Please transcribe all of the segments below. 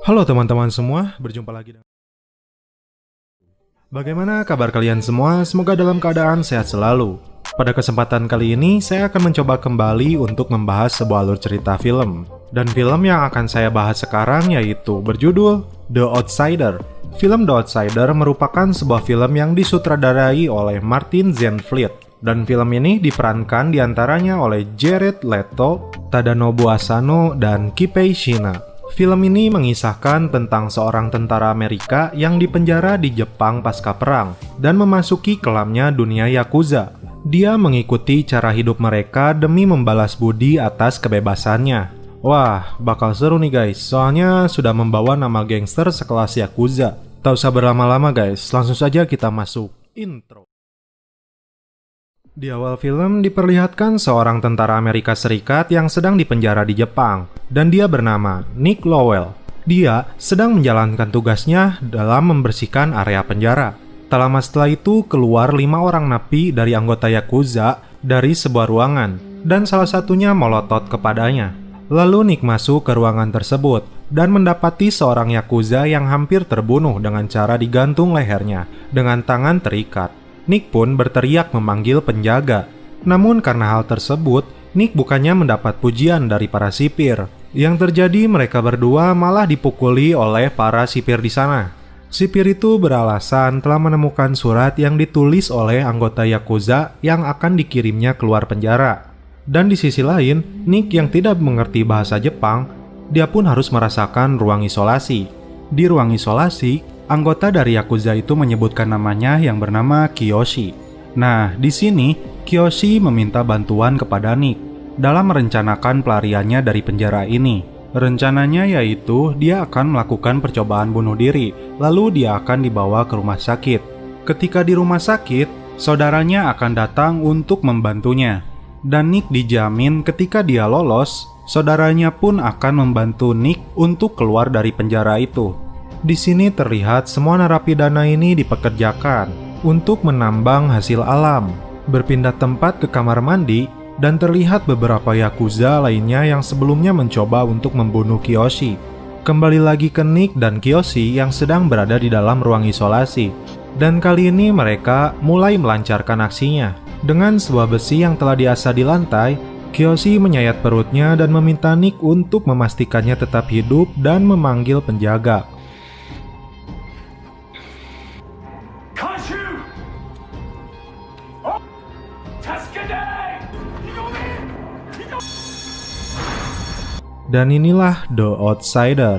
Halo teman-teman semua, berjumpa lagi dengan... Bagaimana kabar kalian semua? Semoga dalam keadaan sehat selalu. Pada kesempatan kali ini, saya akan mencoba kembali untuk membahas sebuah alur cerita film. Dan film yang akan saya bahas sekarang yaitu berjudul The Outsider. Film The Outsider merupakan sebuah film yang disutradarai oleh Martin Zandvliet. Dan film ini diperankan diantaranya oleh Jared Leto, Tadanobu Asano, dan Kipei Shina. Film ini mengisahkan tentang seorang tentara Amerika yang dipenjara di Jepang pasca perang dan memasuki kelamnya dunia Yakuza. Dia mengikuti cara hidup mereka demi membalas budi atas kebebasannya. Wah, bakal seru nih guys, soalnya sudah membawa nama gangster sekelas Yakuza. Tak usah berlama-lama guys, langsung saja kita masuk intro. Di awal film diperlihatkan seorang tentara Amerika Serikat yang sedang dipenjara di Jepang, dan dia bernama Nick Lowell. Dia sedang menjalankan tugasnya dalam membersihkan area penjara. Tak lama setelah itu keluar 5 orang napi dari anggota Yakuza dari sebuah ruangan, dan salah satunya melotot kepadanya. Lalu Nick masuk ke ruangan tersebut, dan mendapati seorang Yakuza yang hampir terbunuh dengan cara digantung lehernya dengan tangan terikat. Nick pun berteriak memanggil penjaga. Namun karena hal tersebut, Nick bukannya mendapat pujian dari para sipir. Yang terjadi mereka berdua malah dipukuli oleh para sipir di sana. Sipir itu beralasan telah menemukan surat yang ditulis oleh anggota Yakuza yang akan dikirimnya keluar penjara. Dan di sisi lain, Nick yang tidak mengerti bahasa Jepang, dia pun harus merasakan ruang isolasi. Di ruang isolasi, anggota dari Yakuza itu menyebutkan namanya yang bernama Kiyoshi. Nah, di sini Kiyoshi meminta bantuan kepada Nick dalam merencanakan pelariannya dari penjara ini. Rencananya yaitu dia akan melakukan percobaan bunuh diri, lalu dia akan dibawa ke rumah sakit. Ketika di rumah sakit, saudaranya akan datang untuk membantunya. Dan Nick dijamin ketika dia lolos, saudaranya pun akan membantu Nick untuk keluar dari penjara itu. Di sini terlihat semua narapidana ini dipekerjakan untuk menambang hasil alam, berpindah tempat ke kamar mandi, dan terlihat beberapa Yakuza lainnya yang sebelumnya mencoba untuk membunuh Kiyoshi. Kembali lagi ke Nick dan Kiyoshi yang sedang berada di dalam ruang isolasi, dan kali ini mereka mulai melancarkan aksinya. Dengan sebuah besi yang telah diasah di lantai, Kiyoshi menyayat perutnya dan meminta Nick untuk memastikannya tetap hidup dan memanggil penjaga. Dan inilah The Outsider.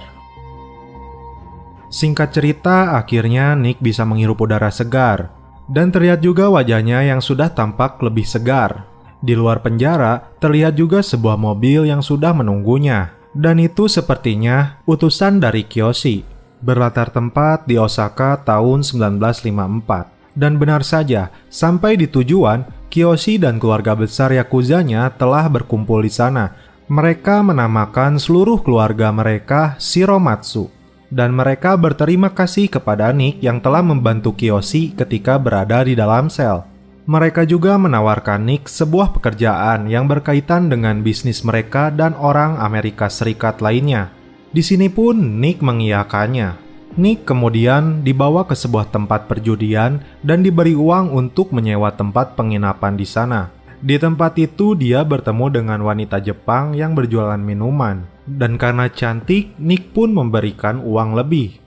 Singkat cerita, akhirnya Nick bisa menghirup udara segar. Dan terlihat juga wajahnya yang sudah tampak lebih segar. Di luar penjara, terlihat juga sebuah mobil yang sudah menunggunya. Dan itu sepertinya utusan dari Kiyoshi. Berlatar tempat di Osaka tahun 1954. Dan benar saja, sampai di tujuan, Kiyoshi dan keluarga besar Yakuzanya telah berkumpul di sana. Mereka menamakan seluruh keluarga mereka Shiromatsu, dan mereka berterima kasih kepada Nick yang telah membantu Kiyoshi ketika berada di dalam sel. Mereka juga menawarkan Nick sebuah pekerjaan yang berkaitan dengan bisnis mereka dan orang Amerika Serikat lainnya. Di sini pun Nick mengiyakannya. Nick kemudian dibawa ke sebuah tempat perjudian dan diberi uang untuk menyewa tempat penginapan di sana. Di tempat itu dia bertemu dengan wanita Jepang yang berjualan minuman. Dan karena cantik, Nick pun memberikan uang lebih.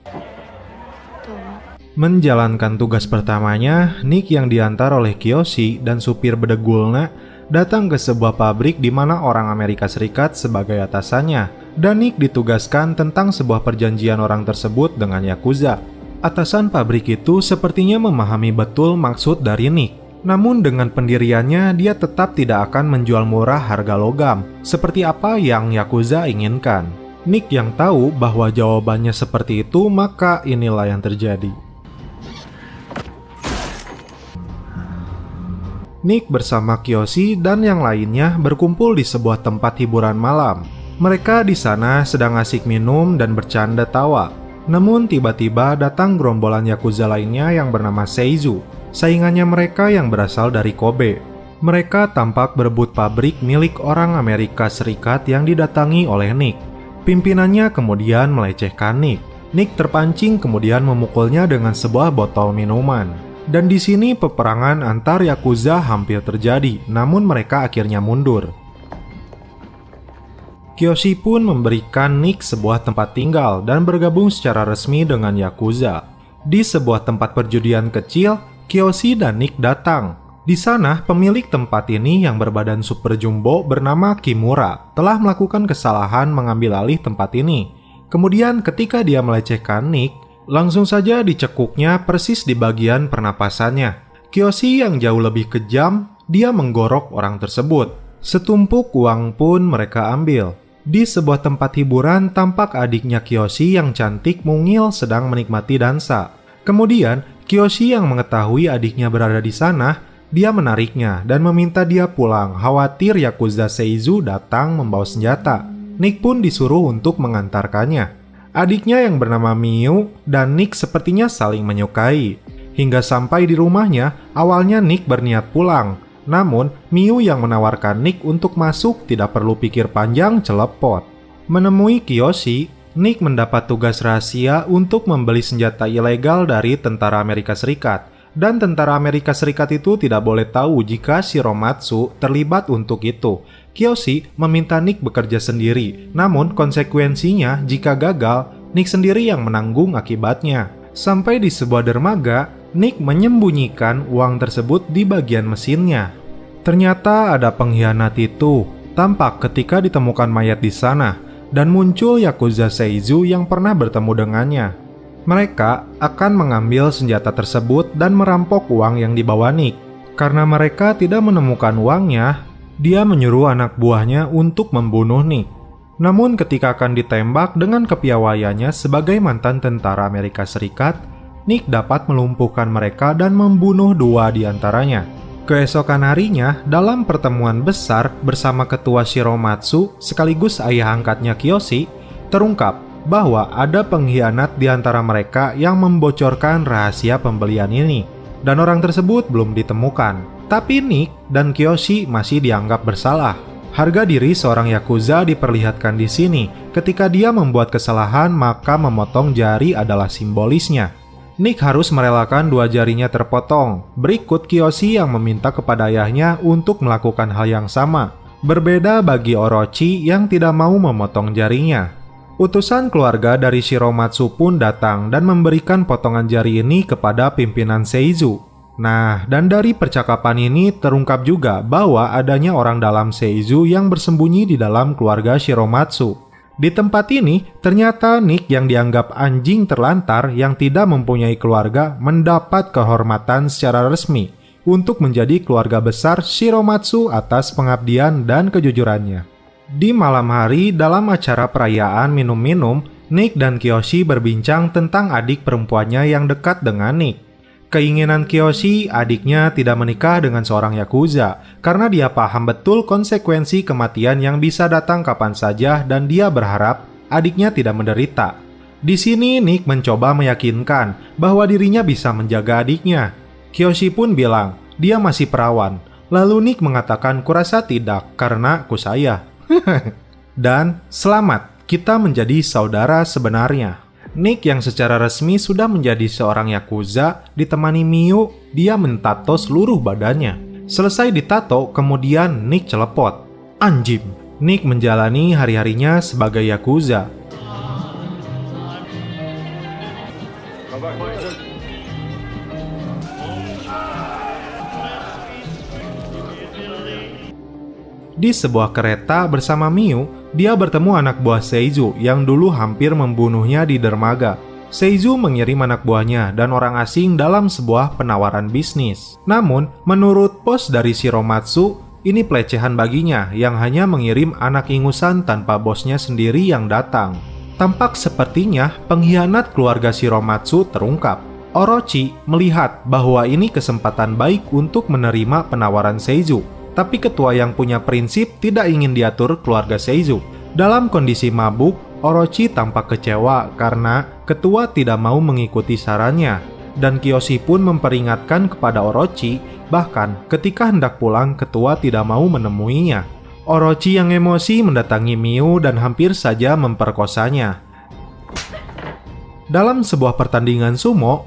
Menjalankan tugas pertamanya, Nick yang diantar oleh Kiyoshi dan supir bedegulnya datang ke sebuah pabrik di mana orang Amerika Serikat sebagai atasannya. Dan Nick ditugaskan tentang sebuah perjanjian orang tersebut dengan Yakuza. Atasan pabrik itu sepertinya memahami betul maksud dari Nick. Namun dengan pendiriannya, dia tetap tidak akan menjual murah harga logam, seperti apa yang Yakuza inginkan. Nick yang tahu bahwa jawabannya seperti itu, maka inilah yang terjadi. Nick bersama Kiyoshi dan yang lainnya berkumpul di sebuah tempat hiburan malam. Mereka di sana sedang asik minum dan bercanda tawa. Namun tiba-tiba datang gerombolan Yakuza lainnya yang bernama Seizu. Saingannya mereka yang berasal dari Kobe. Mereka tampak berebut pabrik milik orang Amerika Serikat yang didatangi oleh Nick. Pimpinannya kemudian melecehkan Nick. Nick terpancing kemudian memukulnya dengan sebuah botol minuman. Dan di sini peperangan antar Yakuza hampir terjadi, namun mereka akhirnya mundur. Kiyoshi pun memberikan Nick sebuah tempat tinggal dan bergabung secara resmi dengan Yakuza. Di sebuah tempat perjudian kecil, Kiyoshi dan Nick datang. Di sana, pemilik tempat ini yang berbadan super jumbo bernama Kimura telah melakukan kesalahan mengambil alih tempat ini. Kemudian ketika dia melecehkan Nick, langsung saja dicekuknya persis di bagian pernapasannya. Kiyoshi yang jauh lebih kejam, dia menggorok orang tersebut. Setumpuk uang pun mereka ambil. Di sebuah tempat hiburan tampak adiknya Kiyoshi yang cantik mungil sedang menikmati dansa. Kemudian, Kiyoshi yang mengetahui adiknya berada di sana, dia menariknya dan meminta dia pulang, khawatir Yakuza Seizu datang membawa senjata. Nick pun disuruh untuk mengantarkannya. Adiknya yang bernama Miyu dan Nick sepertinya saling menyukai. Hingga sampai di rumahnya, awalnya Nick berniat pulang. Namun, Miyu yang menawarkan Nick untuk masuk tidak perlu pikir panjang celepot. Menemui Kiyoshi, Nick mendapat tugas rahasia untuk membeli senjata ilegal dari tentara Amerika Serikat. Dan tentara Amerika Serikat itu tidak boleh tahu jika Shiromatsu terlibat untuk itu. Kiyoshi meminta Nick bekerja sendiri, namun konsekuensinya jika gagal, Nick sendiri yang menanggung akibatnya. Sampai di sebuah dermaga, Nick menyembunyikan uang tersebut di bagian mesinnya. Ternyata ada pengkhianat itu, tampak ketika ditemukan mayat di sana, dan muncul Yakuza Seizu yang pernah bertemu dengannya. Mereka akan mengambil senjata tersebut dan merampok uang yang dibawa Nick. Karena mereka tidak menemukan uangnya, dia menyuruh anak buahnya untuk membunuh Nick. Namun ketika akan ditembak dengan kepiawaiannya sebagai mantan tentara Amerika Serikat, Nick dapat melumpuhkan mereka dan membunuh 2 di antaranya. Keesokan harinya, dalam pertemuan besar bersama ketua Shiromatsu sekaligus ayah angkatnya Kiyoshi, terungkap bahwa ada pengkhianat di antara mereka yang membocorkan rahasia pembelian ini, dan orang tersebut belum ditemukan. Tapi Nick dan Kiyoshi masih dianggap bersalah. Harga diri seorang Yakuza diperlihatkan di sini. Ketika dia membuat kesalahan, maka memotong jari adalah simbolisnya. Nick harus merelakan 2 jarinya terpotong. Berikut Kiyoshi yang meminta kepada ayahnya untuk melakukan hal yang sama. Berbeda bagi Orochi yang tidak mau memotong jarinya. Utusan keluarga dari Shiromatsu pun datang dan memberikan potongan jari ini kepada pimpinan Seizu. Nah, dan dari percakapan ini terungkap juga bahwa adanya orang dalam Seizu yang bersembunyi di dalam keluarga Shiromatsu. Di tempat ini, ternyata Nick yang dianggap anjing terlantar yang tidak mempunyai keluarga mendapat kehormatan secara resmi untuk menjadi keluarga besar Shiromatsu atas pengabdian dan kejujurannya. Di malam hari, dalam acara perayaan minum-minum, Nick dan Kiyoshi berbincang tentang adik perempuannya yang dekat dengan Nick. Keinginan Kiyoshi adiknya tidak menikah dengan seorang Yakuza karena dia paham betul konsekuensi kematian yang bisa datang kapan saja dan dia berharap adiknya tidak menderita. Di sini Nick mencoba meyakinkan bahwa dirinya bisa menjaga adiknya. Kiyoshi pun bilang dia masih perawan. Lalu Nick mengatakan kurasa tidak karena aku saya. Dan selamat, kita menjadi saudara sebenarnya. Nick yang secara resmi sudah menjadi seorang Yakuza ditemani Miyu, dia mentato seluruh badannya. Selesai ditato, kemudian Nick celepot. Anjim, Nick menjalani hari-harinya sebagai Yakuza. Di sebuah kereta bersama Miyu, dia bertemu anak buah Seizu yang dulu hampir membunuhnya di dermaga. Seizu mengirim anak buahnya dan orang asing dalam sebuah penawaran bisnis. Namun, menurut bos dari Shiromatsu, ini pelecehan baginya yang hanya mengirim anak ingusan tanpa bosnya sendiri yang datang. Tampak sepertinya pengkhianat keluarga Shiromatsu terungkap. Orochi melihat bahwa ini kesempatan baik untuk menerima penawaran Seizu. Tapi ketua yang punya prinsip tidak ingin diatur keluarga Seizu. Dalam kondisi mabuk, Orochi tampak kecewa karena ketua tidak mau mengikuti sarannya. Dan Kiyoshi pun memperingatkan kepada Orochi, bahkan ketika hendak pulang ketua tidak mau menemuinya. Orochi yang emosi mendatangi Miu dan hampir saja memperkosanya. Dalam sebuah pertandingan sumo,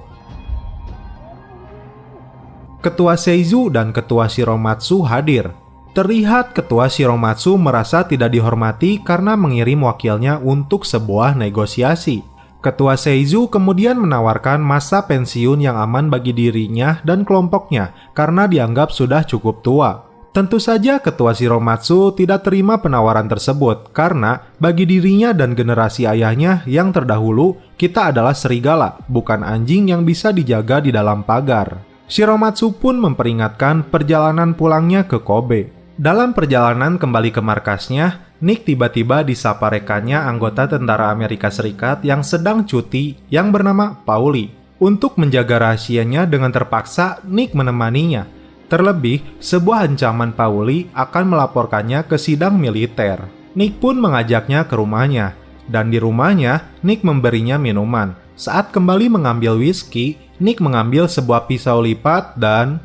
Ketua Seizu dan Ketua Shiromatsu hadir. Terlihat Ketua Shiromatsu merasa tidak dihormati karena mengirim wakilnya untuk sebuah negosiasi. Ketua Seizu kemudian menawarkan masa pensiun yang aman bagi dirinya dan kelompoknya karena dianggap sudah cukup tua. Tentu saja Ketua Shiromatsu tidak terima penawaran tersebut karena bagi dirinya dan generasi ayahnya yang terdahulu, kita adalah serigala, bukan anjing yang bisa dijaga di dalam pagar. Shiromatsu pun memperingatkan perjalanan pulangnya ke Kobe. Dalam perjalanan kembali ke markasnya, Nick tiba-tiba disapa rekannya anggota tentara Amerika Serikat yang sedang cuti yang bernama Pauli. Untuk menjaga rahasianya dengan terpaksa, Nick menemaninya. Terlebih, sebuah ancaman Pauli akan melaporkannya ke sidang militer. Nick pun mengajaknya ke rumahnya, dan di rumahnya, Nick memberinya minuman. Saat kembali mengambil whisky, Nick mengambil sebuah pisau lipat dan...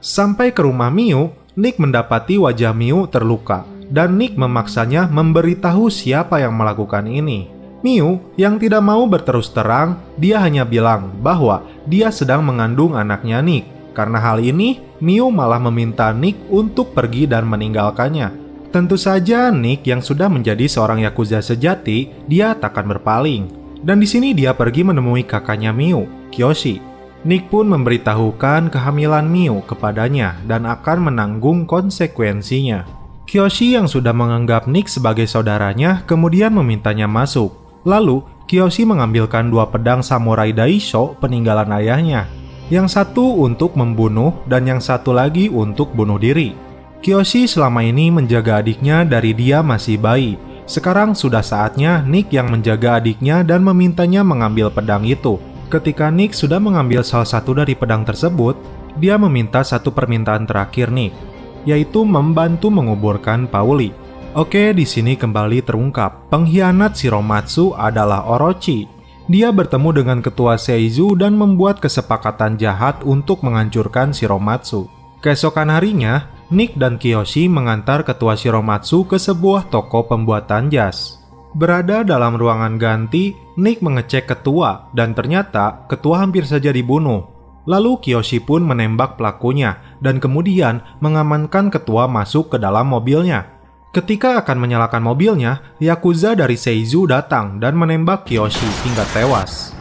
Sampai ke rumah Miu, Nick mendapati wajah Miu terluka, dan Nick memaksanya memberitahu siapa yang melakukan ini. Miu yang tidak mau berterus terang, dia hanya bilang bahwa dia sedang mengandung anaknya Nick. Karena hal ini, Miu malah meminta Nick untuk pergi dan meninggalkannya. Tentu saja Nick yang sudah menjadi seorang yakuza sejati, dia takkan berpaling. Dan di sini dia pergi menemui kakaknya Miu, Kiyoshi. Nick pun memberitahukan kehamilan Miu kepadanya dan akan menanggung konsekuensinya. Kiyoshi yang sudah menganggap Nick sebagai saudaranya kemudian memintanya masuk. Lalu, Kiyoshi mengambilkan 2 pedang samurai Daisho peninggalan ayahnya. Yang satu untuk membunuh dan yang satu lagi untuk bunuh diri. Kiyoshi selama ini menjaga adiknya dari dia masih bayi. Sekarang sudah saatnya Nick yang menjaga adiknya dan memintanya mengambil pedang itu. Ketika Nick sudah mengambil salah satu dari pedang tersebut, dia meminta satu permintaan terakhir Nick, yaitu membantu menguburkan Pauli. Oke, di sini kembali terungkap, pengkhianat Shiromatsu adalah Orochi. Dia bertemu dengan Ketua Seizu dan membuat kesepakatan jahat untuk menghancurkan Shiromatsu. Keesokan harinya, Nick dan Kiyoshi mengantar Ketua Shiromatsu ke sebuah toko pembuatan jas. Berada dalam ruangan ganti, Nick mengecek Ketua dan ternyata Ketua hampir saja dibunuh. Lalu Kiyoshi pun menembak pelakunya dan kemudian mengamankan Ketua masuk ke dalam mobilnya. Ketika akan menyalakan mobilnya, Yakuza dari Seizu datang dan menembak Kiyoshi hingga tewas.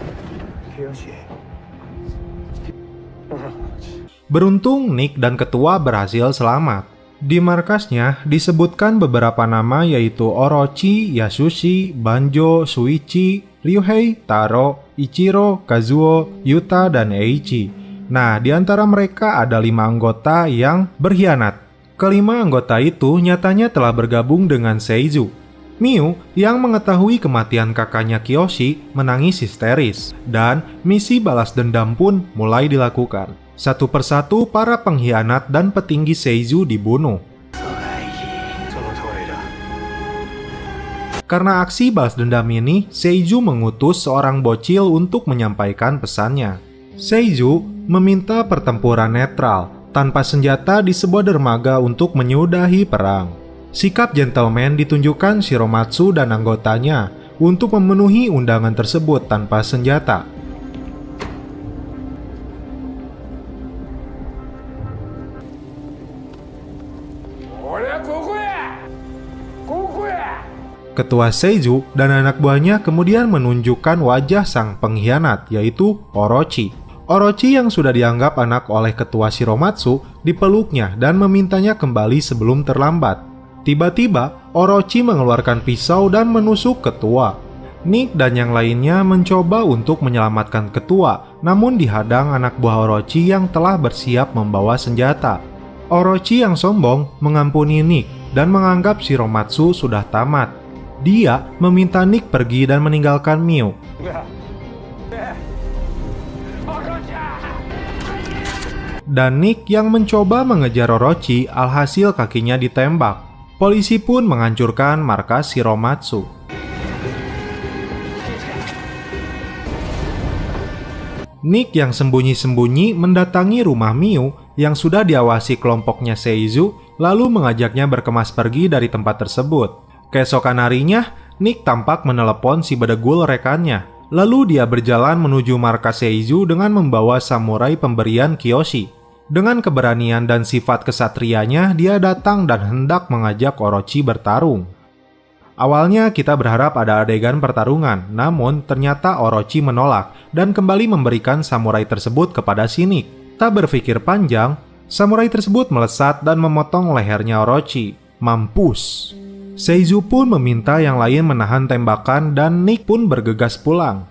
Beruntung Nick dan Ketua berhasil selamat. Di markasnya disebutkan beberapa nama yaitu Orochi, Yasushi, Banjo, Shuichi, Ryuhei, Taro, Ichiro, Kazuo, Yuta, dan Eiichi. Nah, di antara mereka ada 5 anggota yang berkhianat. Kelima anggota itu nyatanya telah bergabung dengan Seizu. Miu yang mengetahui kematian kakaknya Kiyoshi menangis histeris, dan misi balas dendam pun mulai dilakukan. Satu persatu para pengkhianat dan petinggi Seizu dibunuh. Karena aksi balas dendam ini, Seizu mengutus seorang bocil untuk menyampaikan pesannya. Seizu meminta pertempuran netral, tanpa senjata di sebuah dermaga untuk menyudahi perang. Sikap gentleman ditunjukkan Shiromatsu dan anggotanya untuk memenuhi undangan tersebut tanpa senjata. Ketua Seizu dan anak buahnya kemudian menunjukkan wajah sang pengkhianat, yaitu Orochi. Orochi yang sudah dianggap anak oleh Ketua Shiromatsu dipeluknya dan memintanya kembali sebelum terlambat. Tiba-tiba, Orochi mengeluarkan pisau dan menusuk Ketua. Nick dan yang lainnya mencoba untuk menyelamatkan Ketua, namun dihadang anak buah Orochi yang telah bersiap membawa senjata. Orochi yang sombong mengampuni Nick dan menganggap Shiromatsu sudah tamat. Dia meminta Nick pergi dan meninggalkan Miu. Dan Nick yang mencoba mengejar Orochi, alhasil kakinya ditembak. Polisi pun menghancurkan markas Shiromatsu. Nick yang sembunyi-sembunyi mendatangi rumah Miu yang sudah diawasi kelompoknya Seizu, lalu mengajaknya berkemas pergi dari tempat tersebut. Keesokan harinya, Nick tampak menelepon si bedegul rekannya. Lalu dia berjalan menuju markas Seizu dengan membawa samurai pemberian Kiyoshi. Dengan keberanian dan sifat kesatrianya, dia datang dan hendak mengajak Orochi bertarung. Awalnya kita berharap ada adegan pertarungan, namun ternyata Orochi menolak dan kembali memberikan samurai tersebut kepada si Nick. Tak berpikir panjang, samurai tersebut melesat dan memotong lehernya Orochi. Mampus! Seizu pun meminta yang lain menahan tembakan dan Nick pun bergegas pulang.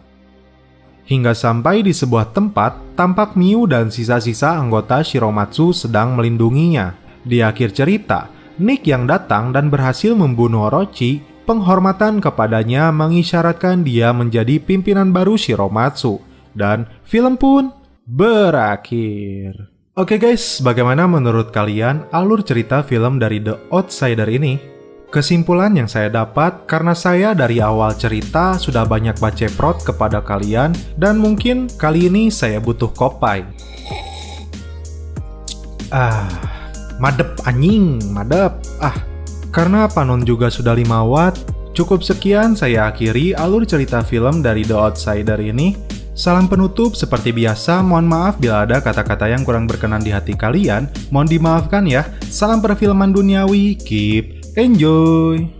Hingga sampai di sebuah tempat, tampak Miu dan sisa-sisa anggota Shiromatsu sedang melindunginya. Di akhir cerita, Nick yang datang dan berhasil membunuh Orochi, penghormatan kepadanya mengisyaratkan dia menjadi pimpinan baru Shiromatsu. Dan film pun berakhir. Oke guys, bagaimana menurut kalian alur cerita film dari The Outsider ini? Kesimpulan yang saya dapat karena saya dari awal cerita sudah banyak baceprot kepada kalian dan mungkin kali ini saya butuh kopai. Madep anjing, madep. Karena Panon juga sudah 5 watt, cukup sekian saya akhiri alur cerita film dari The Outsider ini. Salam penutup seperti biasa, mohon maaf bila ada kata-kata yang kurang berkenan di hati kalian, mohon dimaafkan ya. Salam perfilman duniawi, keep enjoy!